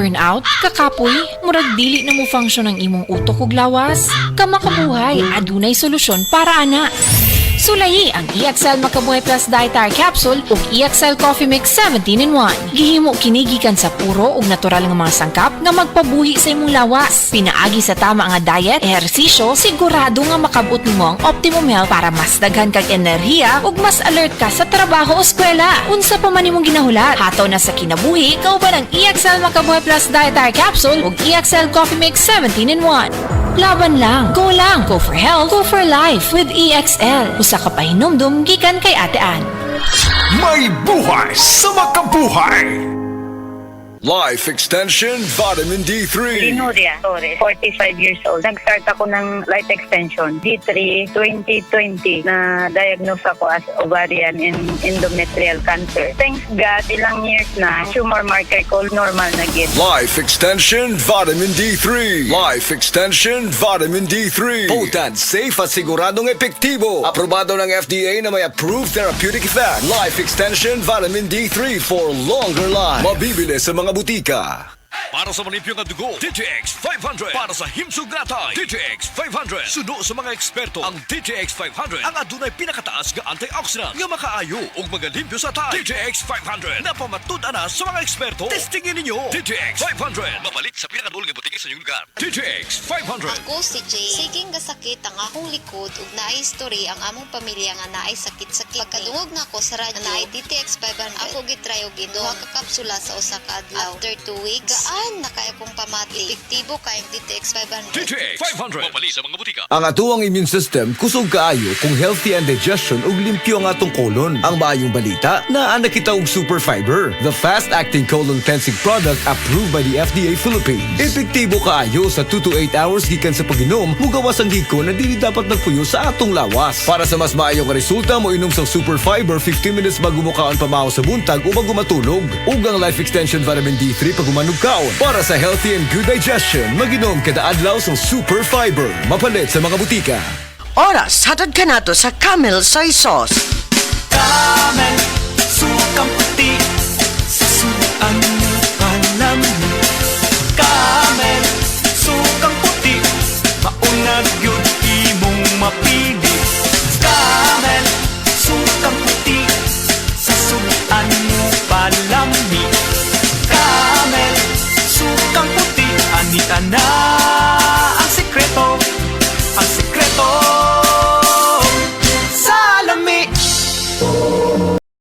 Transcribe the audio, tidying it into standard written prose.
burnout, kakapoy, murag dili na mo function ang imong utok ug lawas. Kamakabuhay, adunay solusyon para ana. Sulayi ang EXL Makabuhay Plus Dietary Capsule ug EXL Coffee Mix 17-in-1. Gihimo kini gikan sa puro ug natural nga mga sangkap nga magpabuhi sa imong lawas. Pinaagi sa tama nga diet, ehersisyo, sigurado nga makabot nimo ang optimum health para mas daghan kag enerhiya ug mas alert ka sa trabaho o eskwela. Unsa pa man imong ginahulat, hataw na sa kinabuhi, kauban ang EXL Makabuhay Plus Dietary Capsule ug EXL Coffee Mix 17-in-1. Laban lang, go for health, go for life with EXL. Usa ka pahinumdum gikan kay Ate Ann. May buhay sa makabuhay! Life Extension Vitamin D3. Linuria Torres, 45 years old. Nag-start ako ng life extension, D3 2020, na diagnose ako as ovarian and endometrial cancer. Thanks God, ilang years na, tumor marker ko normal na gid. Life Extension Vitamin D3. Life Extension Vitamin D3. Potent, safe at siguradong epektibo. Aprobado ng FDA na may approved therapeutic effect. Life Extension Vitamin D3 for longer life. Mabibili sa mga butika. Para sa manimpyong nga dugo, DTX 500. Para sa himsog natay, DTX 500. Suno sa mga eksperto, ang DTX 500 ang adunay pinakataas nga antioxidant nga makaayo ug magalimpyo sa tay. DTX 500 na pamatud-an na sa mga eksperto. Testingin ninyo. DTX 500. Mabalit sa pinakadulong nga butiki sa inyong lugar. DTX 500. Ako si Jay. Siging gasakit ang akong likod ug naay history ang among pamilya nga naay sakit-sakit. Pagkadungog na ako sa radyo, naay DTX 500. Ako gitry og duha ka kapsula sa usa ka adlaw. After 2 weeks, gaan na kaya kong pamati. Epektibo kayong DTX 500. DTX 500. Mabalit sa mga butika. Ang atuang immune system kusog kaayo kung healthy ang digestion ug limpyo ang atong colon. Ang maayong balita, naa na kita og super fiber, the fast-acting colon cleansing product approved by the FDA Philippines. Epektibo kaayo sa 2 to 8 hours gikan sa pag-inom, mugawas ang giko na dili dapat nagpuyo sa atong lawas. Para sa mas maayong resulta, mo inom sa super fiber 15 minutes bago mo kaon pamahaw sa buntag o bago matulog. Ug ang Life Extension Vitamin D3 pag umanog kaon. Para sa healthy and good digestion, mag-inom kada adlaw sa super fiber. Mapalit sa mga butika. Oras, hatod ka nato sa Camel Soy Sauce.